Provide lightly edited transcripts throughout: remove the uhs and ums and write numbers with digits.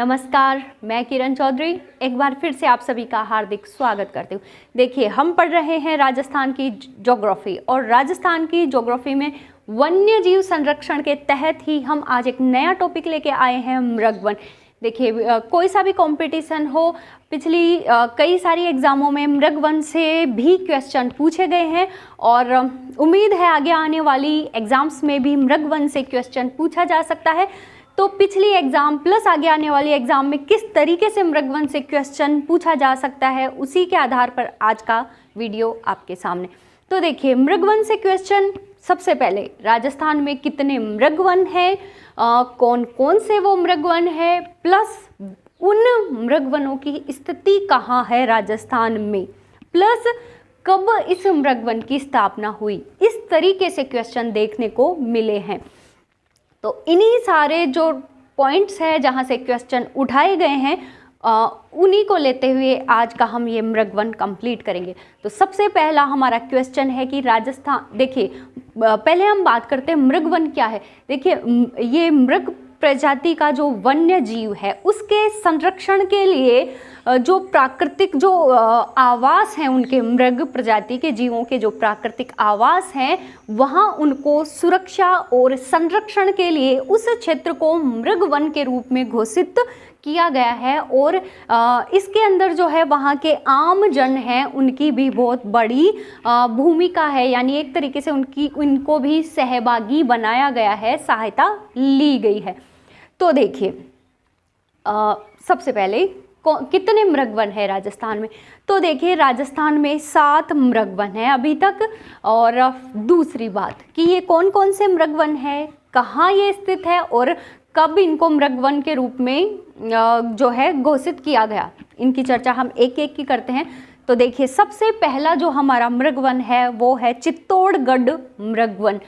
नमस्कार, मैं किरण चौधरी एक बार फिर से आप सभी का हार्दिक स्वागत करती हूँ। देखिए, हम पढ़ रहे हैं राजस्थान की ज्योग्राफी और राजस्थान की ज्योग्राफी में वन्य जीव संरक्षण के तहत ही हम आज एक नया टॉपिक लेके आए हैं, मृगवन। देखिए, कोई सा भी कंपटीशन हो, पिछली कई सारी एग्जामों में मृगवन से भी क्वेश्चन पूछे गए हैं और उम्मीद है आगे आने वाली एग्जाम्स में भी मृगवन से क्वेश्चन पूछा जा सकता है। तो पिछली एग्जाम प्लस आगे आने वाली एग्जाम में किस तरीके से मृगवन से क्वेश्चन पूछा जा सकता है, उसी के आधार पर आज का वीडियो आपके सामने। तो देखिए, मृगवन से क्वेश्चन सबसे पहले राजस्थान में कितने मृगवन हैं, कौन कौन से वो मृगवन है, प्लस उन मृगवनों की स्थिति कहाँ है राजस्थान में, प्लस कब इस मृगवन की स्थापना हुई। इस तरीके से क्वेश्चन देखने को मिले हैं। तो इन्हीं सारे जो पॉइंट्स हैं जहाँ से क्वेश्चन उठाए गए हैं, उन्हीं को लेते हुए आज का हम ये मृगवन कंप्लीट करेंगे। तो सबसे पहला हमारा क्वेश्चन है कि राजस्थान, देखिए पहले हम बात करते हैं मृगवन क्या है। देखिए, ये मृग प्रजाति का जो वन्य जीव है उसके संरक्षण के लिए जो प्राकृतिक जो आवास हैं, उनके मृग प्रजाति के जीवों के जो प्राकृतिक आवास हैं, वहाँ उनको सुरक्षा और संरक्षण के लिए उस क्षेत्र को मृगवन के रूप में घोषित किया गया है। और इसके अंदर जो है वहाँ के आम जन हैं, उनकी भी बहुत बड़ी भूमिका है, यानी एक तरीके से उनको भी सहभागी बनाया गया है, सहायता ली गई है। तो देखिए, सबसे पहले कितने मृगवन है राजस्थान में। तो देखिए, राजस्थान में 7 मृगवन है अभी तक। और दूसरी बात कि ये कौन कौन से मृगवन है, कहाँ ये स्थित है और कब इनको मृगवन के रूप में जो है घोषित किया गया, इनकी चर्चा हम एक एक की करते हैं। तो देखिए, सबसे पहला जो हमारा मृगवन है वो है चित्तौड़गढ़ मृगवन।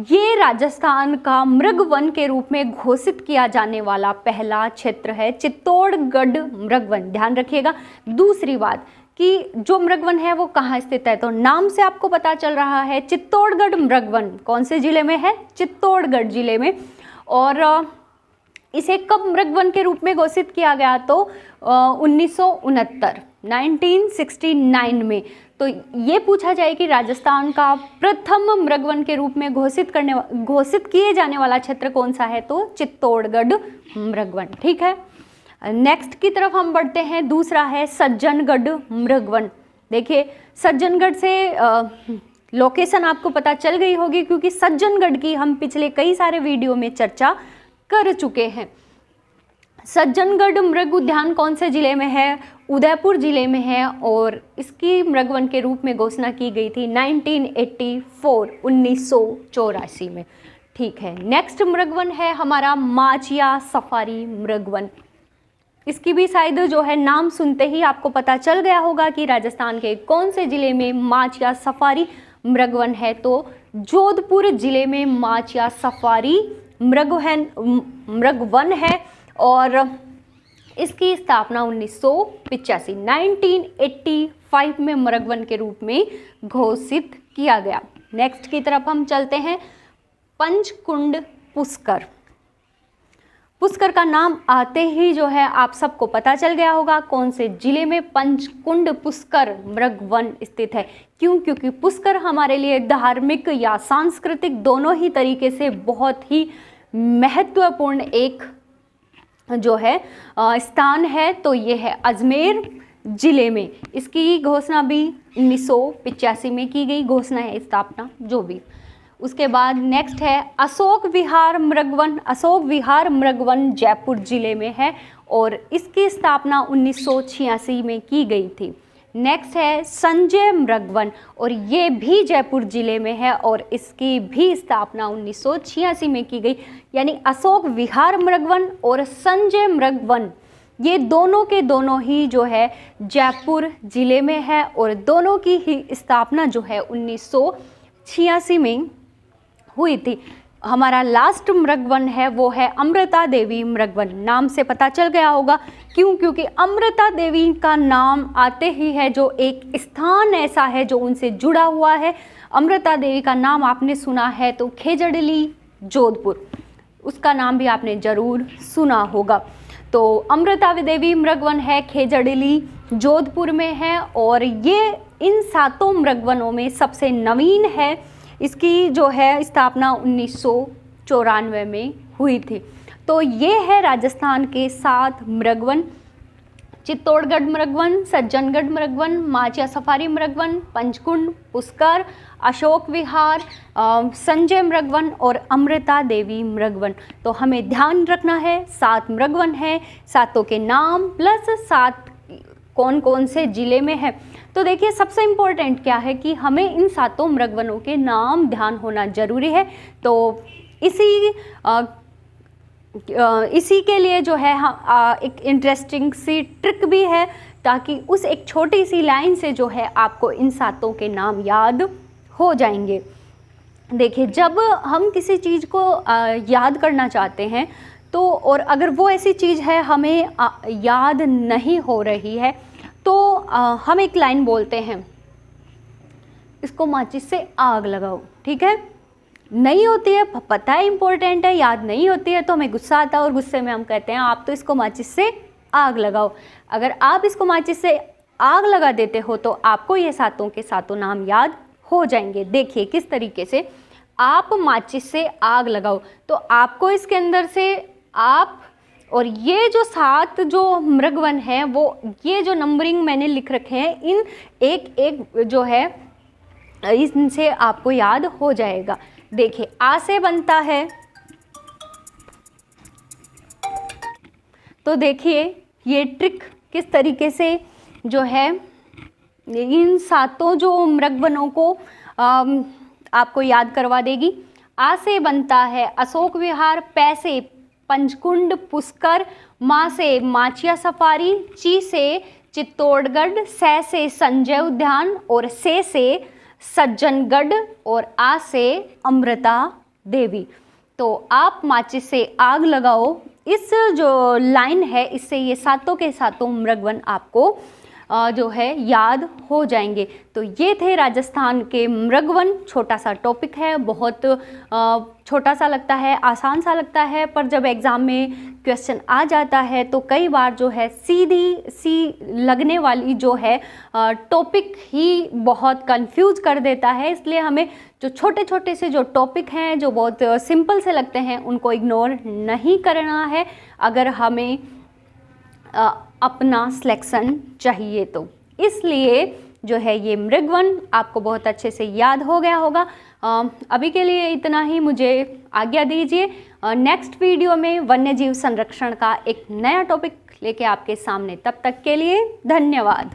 ये राजस्थान का मृगवन के रूप में घोषित किया जाने वाला पहला क्षेत्र है, चित्तौड़गढ़ मृगवन, ध्यान रखिएगा। दूसरी बात कि जो मृगवन है वो कहाँ स्थित है, तो नाम से आपको पता चल रहा है चित्तौड़गढ़ मृगवन कौन से जिले में है, चित्तौड़गढ़ जिले में। और इसे कब मृगवन के रूप में घोषित किया गया, तो 1969 में। तो ये पूछा जाए कि राजस्थान का प्रथम मृगवन के रूप में घोषित किए जाने वाला क्षेत्र कौन सा है, तो चित्तौड़गढ़ मृगवन। ठीक है, नेक्स्ट की तरफ हम बढ़ते हैं। दूसरा है सज्जनगढ़ मृगवन। देखिए, सज्जनगढ़ से लोकेशन आपको पता चल गई होगी, क्योंकि सज्जनगढ़ की हम पिछले कई सारे वीडियो में चर्चा कर चुके हैं। सज्जनगढ़ मृग उद्यान कौन से जिले में है, उदयपुर जिले में है और इसकी मृगवन के रूप में घोषणा की गई थी 1984 में। ठीक है, नेक्स्ट मृगवन है हमारा माचिया सफारी मृगवन। इसकी भी शायद जो है नाम सुनते ही आपको पता चल गया होगा कि राजस्थान के कौन से जिले में माचिया सफारी मृगवन है, तो जोधपुर जिले में माचिया सफारी मृगवन है। और इसकी स्थापना 1985 में मृगवन के रूप में घोषित किया गया। नेक्स्ट की तरफ हम चलते हैं, पंचकुंड पुष्कर। पुष्कर का नाम आते ही जो है आप सबको पता चल गया होगा कौन से जिले में पंचकुंड पुष्कर मृगवन स्थित है। क्यों? क्योंकि पुष्कर हमारे लिए धार्मिक या सांस्कृतिक दोनों ही तरीके से बहुत ही महत्वपूर्ण एक जो है स्थान है। तो ये है अजमेर जिले में। इसकी घोषणा भी 1985 में की गई, घोषणा है, स्थापना जो भी। उसके बाद नेक्स्ट है अशोक विहार मृगवन। अशोक विहार मृगवन जयपुर जिले में है और इसकी स्थापना 1986 में की गई थी। नेक्स्ट है संजय मृगवन और ये भी जयपुर जिले में है और इसकी भी स्थापना 1986 में की गई। यानी अशोक विहार मृगवन और संजय मृगवन, ये दोनों के दोनों ही जो है जयपुर जिले में है और दोनों की ही स्थापना जो है 1986 में हुई थी। हमारा लास्ट मृगवन है वो है अमृता देवी मृगवन। नाम से पता चल गया होगा, क्यों? क्योंकि अमृता देवी का नाम आते ही है जो एक स्थान ऐसा है जो उनसे जुड़ा हुआ है। अमृता देवी का नाम आपने सुना है तो खेजड़ली जोधपुर, उसका नाम भी आपने ज़रूर सुना होगा। तो अमृता देवी मृगवन है खेजड़िली जोधपुर में है, और ये इन 7 मृगवनों में सबसे नवीन है। इसकी जो है स्थापना 1994 में हुई थी। तो ये है राजस्थान के 7 मृगवन: चित्तौड़गढ़ मृगवन, सज्जनगढ़ मृगवन, माचिया सफारी मृगवन, पंचकुंड, पुष्कर, अशोक विहार, संजय मृगवन और अमृता देवी मृगवन। तो हमें ध्यान रखना है 7 मृगवन है, 7 के नाम प्लस 7 कौन कौन से ज़िले में है। तो देखिए सबसे इम्पोर्टेंट क्या है कि हमें इन 7 मृगवनों के नाम ध्यान होना ज़रूरी है। तो इसी के लिए जो है एक इंटरेस्टिंग सी ट्रिक भी है, ताकि उस एक छोटी सी लाइन से जो है आपको इन 7 के नाम याद हो जाएंगे। देखिए जब हम किसी चीज़ को याद करना चाहते हैं तो, और अगर वो ऐसी चीज़ है हमें याद नहीं हो रही है, तो हम एक लाइन बोलते हैं, इसको माचिस से आग लगाओ। ठीक है, नहीं होती है, पता है इम्पोर्टेंट है, याद नहीं होती है तो हमें गुस्सा आता है, और गुस्से में हम कहते हैं आप तो इसको माचिस से आग लगाओ। अगर आप इसको माचिस से आग लगा देते हो तो आपको ये 7 के 7 नाम याद हो जाएंगे। देखिए किस तरीके से आप माचिस से आग लगाओ, तो आपको इसके अंदर से आप और ये जो 7 जो मृगवन हैं, वो ये जो नंबरिंग मैंने लिख रखे हैं, इन एक एक जो है इनसे आपको याद हो जाएगा। देखिए आ से बनता है, तो देखिए ये ट्रिक किस तरीके से जो है इन 7 जो मृगवनों को आपको याद करवा देगी। आ से बनता है अशोक विहार, पै से पंचकुंड पुष्कर, मा से माचिया सफारी, ची से चित्तौड़गढ़, सै से संजय उद्यान और से सज्जनगढ़ और आ से अमृता देवी। तो आप माचिस से आग लगाओ, इस जो लाइन है इससे ये 7 के 7 मृगवन आपको जो है याद हो जाएंगे। तो ये थे राजस्थान के मृगवन। छोटा सा टॉपिक है, बहुत छोटा सा लगता है, आसान सा लगता है, पर जब एग्ज़ाम में क्वेश्चन आ जाता है तो कई बार जो है सीधी सी लगने वाली जो है टॉपिक ही बहुत कंफ्यूज कर देता है। इसलिए हमें जो छोटे छोटे से जो टॉपिक हैं जो बहुत सिंपल से लगते हैं उनको इग्नोर नहीं करना है, अगर हमें अपना सिलेक्शन चाहिए तो। इसलिए जो है ये मृगवन आपको बहुत अच्छे से याद हो गया होगा। अभी के लिए इतना ही, मुझे आज्ञा दीजिए। नेक्स्ट वीडियो में वन्य जीव संरक्षण का एक नया टॉपिक लेके आपके सामने, तब तक के लिए धन्यवाद।